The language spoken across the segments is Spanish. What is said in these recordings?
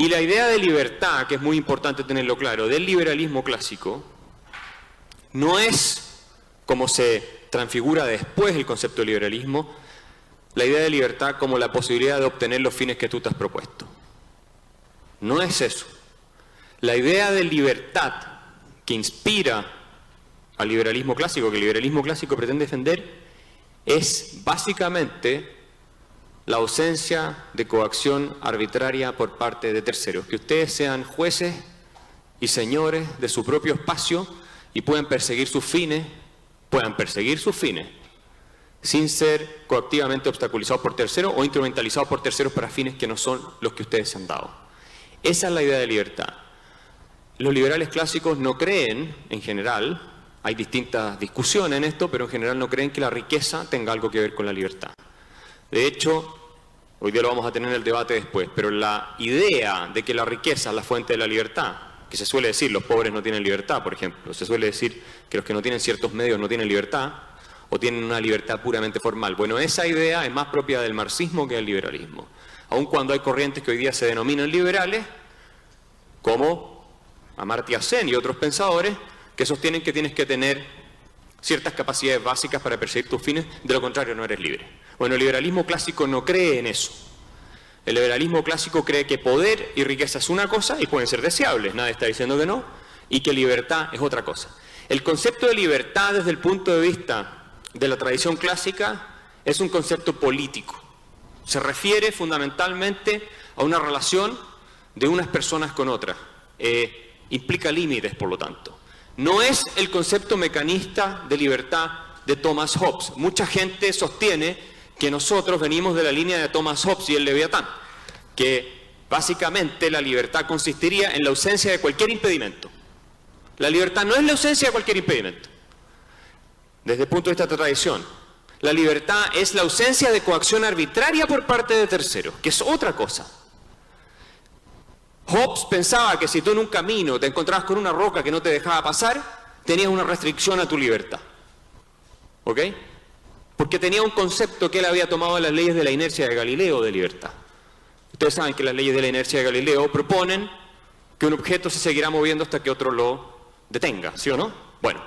Y la idea de libertad, que es muy importante tenerlo claro, del liberalismo clásico, no es como se transfigura después el concepto de liberalismo, la idea de libertad como la posibilidad de obtener los fines que tú te has propuesto. No es eso. La idea de libertad que inspira al liberalismo clásico, que el liberalismo clásico pretende defender, es básicamente la ausencia de coacción arbitraria por parte de terceros. Que ustedes sean jueces y señores de su propio espacio y puedan perseguir sus fines sin ser coactivamente obstaculizados por terceros o instrumentalizados por terceros para fines que no son los que ustedes se han dado. Esa es la idea de libertad. Los liberales clásicos no creen, en general, hay distintas discusiones en esto, pero en general no creen que la riqueza tenga algo que ver con la libertad. De hecho, hoy día lo vamos a tener en el debate después, pero la idea de que la riqueza es la fuente de la libertad, que se suele decir los pobres no tienen libertad, por ejemplo, se suele decir que los que no tienen ciertos medios no tienen libertad, o tienen una libertad puramente formal. Bueno, esa idea es más propia del marxismo que del liberalismo. Aun cuando hay corrientes que hoy día se denominan liberales, como Amartya Sen y otros pensadores, que sostienen que tienes que tener ciertas capacidades básicas para perseguir tus fines, de lo contrario no eres libre. Bueno, el liberalismo clásico no cree en eso. El liberalismo clásico cree que poder y riqueza es una cosa y pueden ser deseables, nadie está diciendo que no, y que libertad es otra cosa. El concepto de libertad desde el punto de vista de la tradición clásica es un concepto político. Se refiere fundamentalmente a una relación de unas personas con otras. Implica límites, por lo tanto. No es el concepto mecanista de libertad de Thomas Hobbes. Mucha gente sostiene que nosotros venimos de la línea de Thomas Hobbes y el Leviatán, que básicamente la libertad consistiría en la ausencia de cualquier impedimento. La libertad no es la ausencia de cualquier impedimento. Desde el punto de vista de esta tradición, la libertad es la ausencia de coacción arbitraria por parte de terceros, que es otra cosa. Hobbes pensaba que si tú en un camino te encontrabas con una roca que no te dejaba pasar, tenías una restricción a tu libertad. ¿Ok? Porque tenía un concepto que él había tomado de las leyes de la inercia de Galileo de libertad. Ustedes saben que las leyes de la inercia de Galileo proponen que un objeto se seguirá moviendo hasta que otro lo detenga, ¿sí o no? Bueno,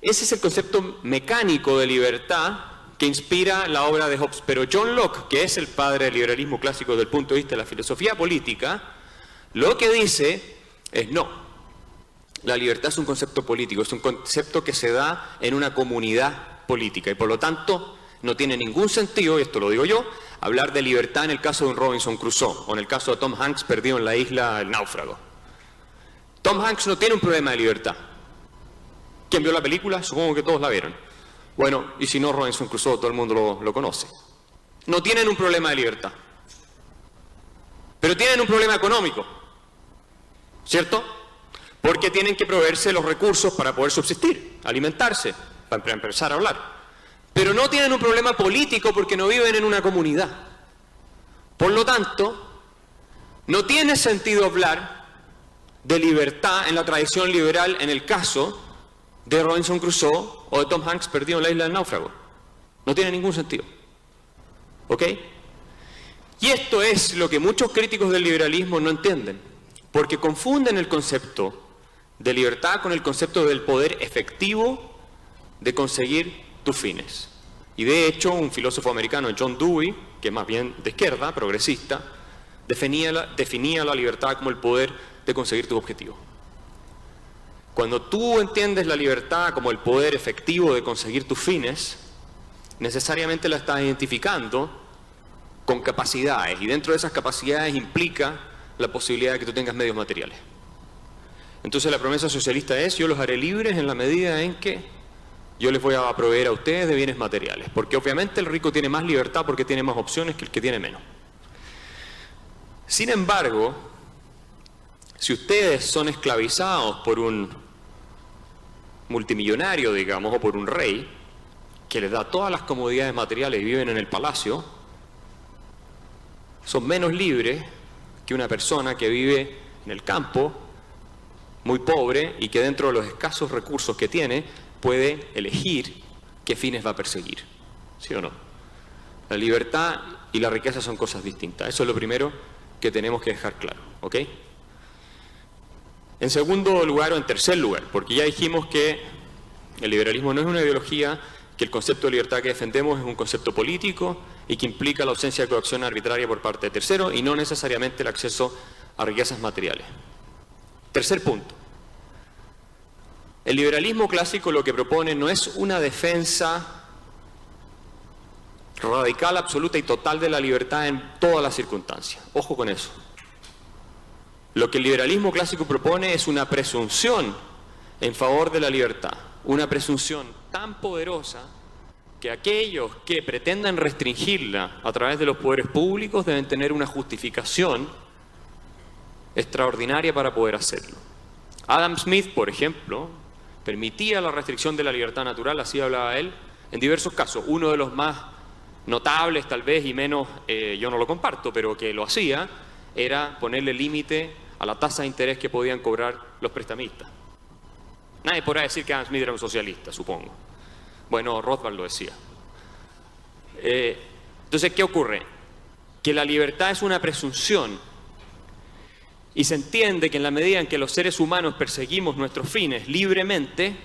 ese es el concepto mecánico de libertad que inspira la obra de Hobbes. Pero John Locke, que es el padre del liberalismo clásico desde el punto de vista de la filosofía política, lo que dice es no. La libertad es un concepto político, es un concepto que se da en una comunidad política y por lo tanto no tiene ningún sentido, y esto lo digo yo, hablar de libertad en el caso de un Robinson Crusoe o en el caso de Tom Hanks perdido en la isla El Náufrago. Tom Hanks no tiene un problema de libertad. ¿Quién vio la película? Supongo que todos la vieron. Bueno, y si no, Robinson Crusoe, todo el mundo lo conoce. No tienen un problema de libertad. Pero tienen un problema económico, ¿cierto? Porque tienen que proveerse los recursos para poder subsistir, alimentarse, para empezar a hablar. Pero no tienen un problema político porque no viven en una comunidad. Por lo tanto, no tiene sentido hablar de libertad en la tradición liberal en el caso de Robinson Crusoe o de Tom Hanks perdido en la isla del náufrago. No tiene ningún sentido. ¿Ok? Y esto es lo que muchos críticos del liberalismo no entienden, porque confunden el concepto de libertad con el concepto del poder efectivo de conseguir tus fines. Y de hecho, un filósofo americano, John Dewey, que es más bien de izquierda, progresista, definía la libertad como el poder de conseguir tus objetivos. Cuando tú entiendes la libertad como el poder efectivo de conseguir tus fines, necesariamente la estás identificando con capacidades, y dentro de esas capacidades implica la posibilidad de que tú tengas medios materiales. Entonces la promesa socialista es: yo los haré libres en la medida en que yo les voy a proveer a ustedes de bienes materiales, porque obviamente el rico tiene más libertad porque tiene más opciones que el que tiene menos. Sin embargo, si ustedes son esclavizados por un multimillonario, digamos, o por un rey que les da todas las comodidades materiales y viven en el palacio, son menos libres que una persona que vive en el campo, muy pobre, y que dentro de los escasos recursos que tiene puede elegir qué fines va a perseguir. ¿Sí o no? La libertad y la riqueza son cosas distintas. Eso es lo primero que tenemos que dejar claro. ¿ok? En segundo lugar o en tercer lugar, porque ya dijimos que el liberalismo no es una ideología, que el concepto de libertad que defendemos es un concepto político y que implica la ausencia de coacción arbitraria por parte de terceros y no necesariamente el acceso a riquezas materiales. Tercer punto. El liberalismo clásico lo que propone no es una defensa radical, absoluta y total de la libertad en todas las circunstancias. Ojo con eso. Lo que el liberalismo clásico propone es una presunción en favor de la libertad. Una presunción tan poderosa que aquellos que pretendan restringirla a través de los poderes públicos deben tener una justificación extraordinaria para poder hacerlo. Adam Smith, por ejemplo, permitía la restricción de la libertad natural, así hablaba él, en diversos casos. Uno de los más notables, tal vez, y menos, yo no lo comparto, pero que lo hacía, era ponerle límite a la tasa de interés que podían cobrar los prestamistas. Nadie podrá decir que Adam Smith era un socialista, supongo. Bueno, Rothbard lo decía. Entonces, ¿qué ocurre? Que la libertad es una presunción y se entiende que en la medida en que los seres humanos perseguimos nuestros fines libremente,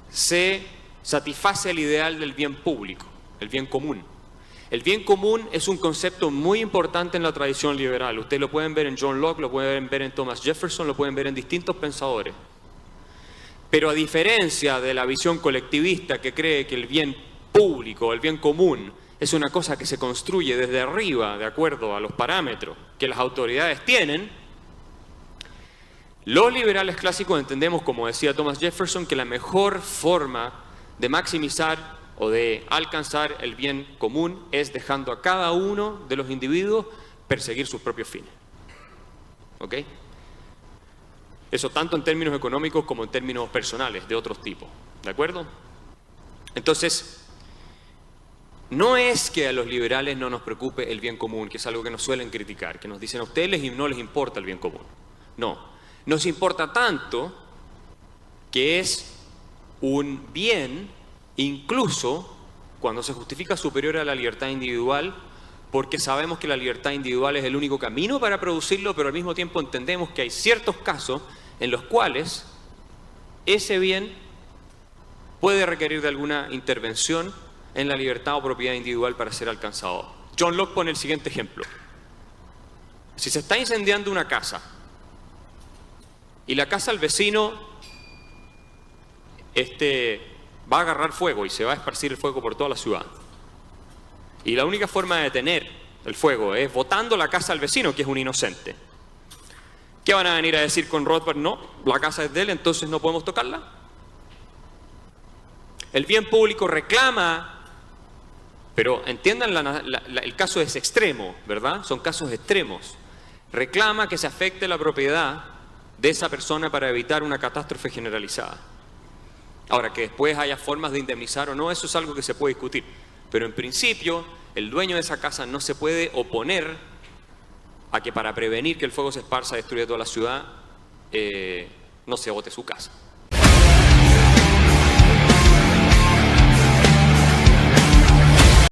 se satisface el ideal del bien público, el bien común. El bien común es un concepto muy importante en la tradición liberal. Ustedes lo pueden ver en John Locke, lo pueden ver en Thomas Jefferson, lo pueden ver en distintos pensadores. Pero a diferencia de la visión colectivista que cree que el bien público, el bien común, es una cosa que se construye desde arriba, de acuerdo a los parámetros que las autoridades tienen, los liberales clásicos entendemos, como decía Thomas Jefferson, que la mejor forma de maximizar o de alcanzar el bien común es dejando a cada uno de los individuos perseguir sus propios fines. ¿Ok? Eso tanto en términos económicos como en términos personales, de otros tipos. ¿De acuerdo? Entonces, no es que a los liberales no nos preocupe el bien común, que es algo que nos suelen criticar, que nos dicen a ustedes no les importa el bien común. No, nos importa tanto que es un bien, incluso cuando se justifica superior a la libertad individual, porque sabemos que la libertad individual es el único camino para producirlo, pero al mismo tiempo entendemos que hay ciertos casos en los cuales ese bien puede requerir de alguna intervención en la libertad o propiedad individual para ser alcanzado. John Locke pone el siguiente ejemplo. Si se está incendiando una casa y la casa del vecino va a agarrar fuego y se va a esparcir el fuego por toda la ciudad, y la única forma de detener el fuego es botando la casa al vecino, que es un inocente, ¿qué van a venir a decir con Rothbard? No, la casa es de él, entonces no podemos tocarla. El bien público reclama. Pero entiendan, el caso es extremo, ¿verdad? Son casos extremos. Reclama que se afecte la propiedad de esa persona para evitar una catástrofe generalizada. Ahora, que después haya formas de indemnizar o no, eso es algo que se puede discutir. Pero en principio, el dueño de esa casa no se puede oponer a que para prevenir que el fuego se esparza y destruya toda la ciudad, no se bote su casa.